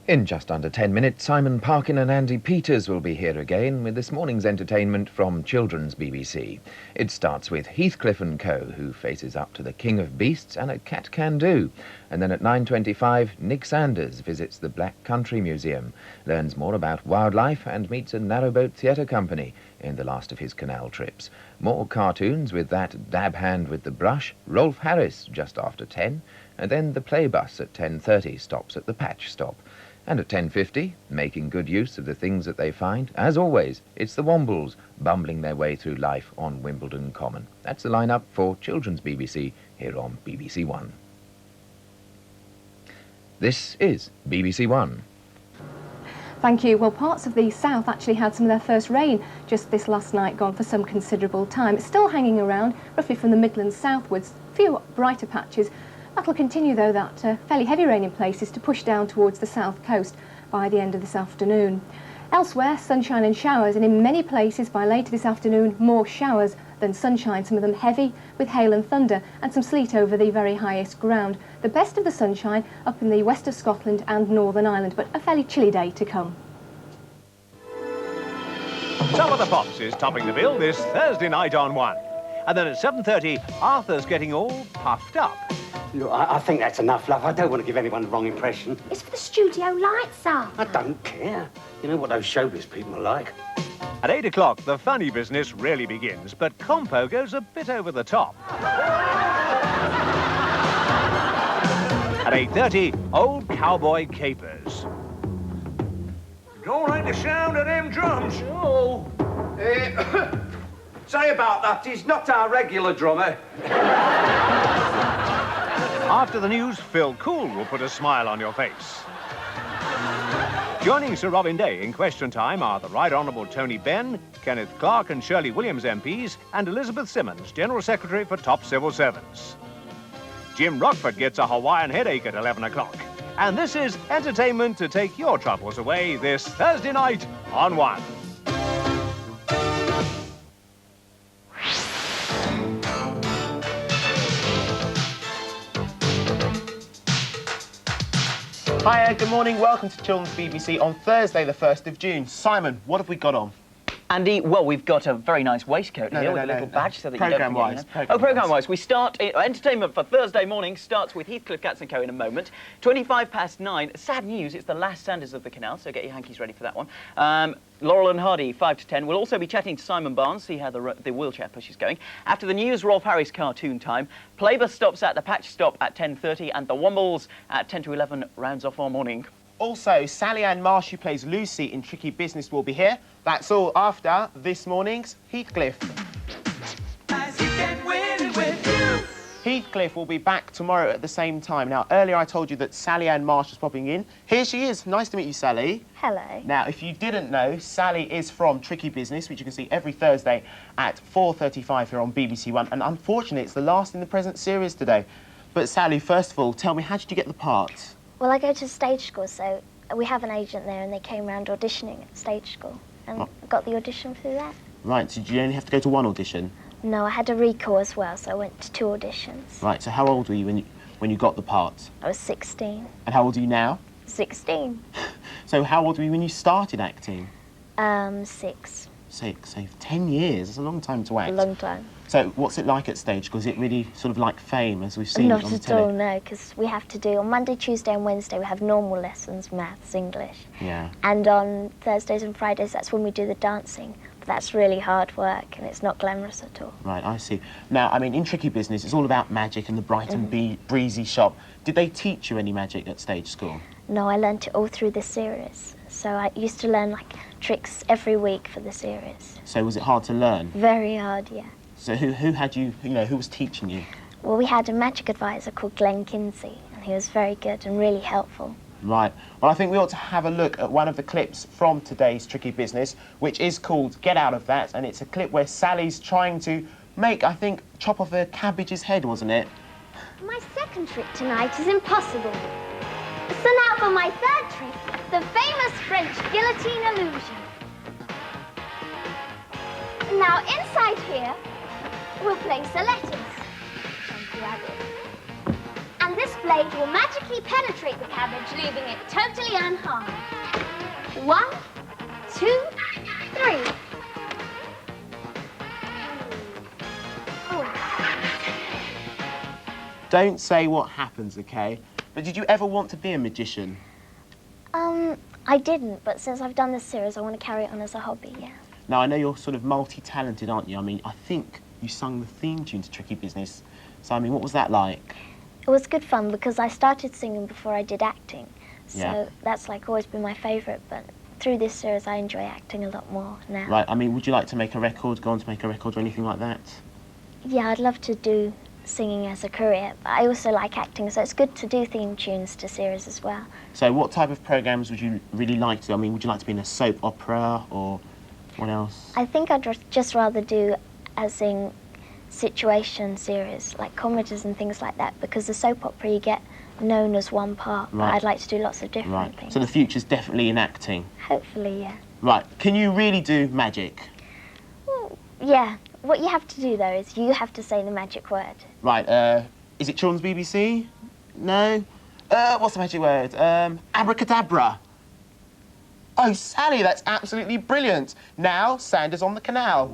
In just under 10 minutes, Simon Parkin and Andy Peters will be here again with this morning's entertainment from Children's BBC. It starts with Heathcliff & Co., who faces up to the King of Beasts and a Cat Can Do. And then at 9:25, Nick Sanders visits the Black Country Museum, learns more about wildlife and meets a narrowboat theatre company in the last of his canal trips. More cartoons with that dab hand with the brush, Rolf Harris just after 10, and then the Playbus at 10:30 stops at the Patch Stop. And at 10:50, making good use of the things that they find, as always, it's the Wombles bumbling their way through life on Wimbledon Common. That's the lineup for Children's BBC here on BBC One. This is BBC One. Thank you. Well, parts of the south actually had some of their first rain just this last night, gone for some considerable time. It's still hanging around, roughly from the Midlands southwards. A few brighter patches. That'll continue, though, that fairly heavy rain in places to push down towards the south coast by the end of this afternoon. Elsewhere, sunshine and showers, and in many places by later this afternoon, more showers than sunshine, some of them heavy with hail and thunder and some sleet over the very highest ground. The best of the sunshine up in the west of Scotland and Northern Ireland, but a fairly chilly day to come. Some of the Pops is topping the bill this Thursday night on One. And then at 7:30, Arthur's getting all puffed up. Look, I think that's enough, love. I don't want to give anyone the wrong impression. It's for the studio lights, Arthur. I don't care. You know what those showbiz people are like. At 8 o'clock, the funny business really begins, but Compo goes a bit over the top. At 8:30, Old Cowboy capers. Don't like the sound of them drums. Oh. Sorry about that. He's not our regular drummer. After the news, Phil Cool will put a smile on your face. Joining Sir Robin Day in Question Time are the Right Honourable Tony Benn, Kenneth Clarke and Shirley Williams MPs, and Elizabeth Simmons, General Secretary for Top Civil Servants. Jim Rockford gets a Hawaiian headache at 11 o'clock. And this is entertainment to take your troubles away this Thursday night on One. Hiya, good morning, welcome to Children's BBC on Thursday the 1st of June. Simon, what have we got on? Andy, well, we've got a very nice waistcoat here with a little badge so that you don't forget. Programme-wise, we start... entertainment for Thursday morning starts with Heathcliff Cats & Co in a moment. 9:25. Sad news, it's the last Sanders of the Canal, so get your hankies ready for that one. Laurel and Hardy, 5 to 10. We'll also be chatting to Simon Barnes, see how the wheelchair push is going. After the news, Rolf Harris cartoon time. Playbus stops at the Patch Stop at 10:30, and the Wombles at 10 to 11 rounds off our morning. Also, Sally Ann Marsh, who plays Lucy in Tricky Business, will be here. That's all after this morning's Heathcliff. As you can win with you. Heathcliff will be back tomorrow at the same time. Now, earlier I told you that Sally Ann Marsh was popping in. Here she is. Nice to meet you, Sally. Hello. Now, if you didn't know, Sally is from Tricky Business, which you can see every Thursday at 4:35 here on BBC One. And unfortunately, it's the last in the present series today. But Sally, first of all, tell me, how did you get the part? Well, I go to stage school, so we have an agent there, and they came round auditioning at stage school, and I got the audition through that. Right, so did you only have to go to one audition? No, I had a recall as well, so I went to 2 auditions. Right, so how old were you when you got the part? I was 16. And how old are you now? 16. So how old were you when you started acting? 6. 6, so 10 years, that's a long time to act. A long time. So what's it like at stage school? Is it really sort of like Fame, as we've seen on the Not telly? at all, no, because we have to do, on Monday, Tuesday and Wednesday, we have normal lessons, maths, English. Yeah. And on Thursdays and Fridays, that's when we do the dancing. But that's really hard work, and it's not glamorous at all. Right, I see. Now, I mean, in Tricky Business, it's all about magic and the bright and breezy shop. Did they teach you any magic at stage school? No, I learnt it all through the series. So I used to learn, like, tricks every week for the series. So was it hard to learn? Very hard, yeah. So who had you, who was teaching you? Well, we had a magic advisor called Glenn Kinsey, and he was very good and really helpful. Right. Well, I think we ought to have a look at one of the clips from today's Tricky Business, which is called Get Out of That, and it's a clip where Sally's trying to make, I think, chop off a cabbage's head, wasn't it? My second trick tonight is impossible. So now for my third trick, the famous French guillotine illusion. Now inside here, we'll place a lettuce. And grab it. And this blade will magically penetrate the cabbage, leaving it totally unharmed. 1, 2, 3. Don't say what happens, OK? But did you ever want to be a magician? I didn't, but since I've done this series, I want to carry it on as a hobby, yeah. Now, I know you're sort of multi-talented, aren't you? I mean, I think you sung the theme tune to Tricky Business. So, I mean, what was that like? It was good fun because I started singing before I did acting. So Yeah. that's like always been my favourite, but through this series I enjoy acting a lot more now. Right, I mean, would you like to make a record, go on to make a record or anything like that? Yeah, I'd love to do singing as a career, but I also like acting, so it's good to do theme tunes to series as well. So what type of programmes would you really like to do? I mean, would you like to be in a soap opera or what else? I think I'd just rather do as in situation series, like comedies and things like that, because the soap opera you get known as one part, Right. but I'd like to do lots of different Right, things. so the future's definitely in acting. Hopefully, yeah. Right, can you really do magic? Yeah, what you have to do though is you have to say the magic word. Right, is it Children's BBC? No? What's the magic word? Abracadabra. Oh, Sally, that's absolutely brilliant. Now, Sanders on the canal.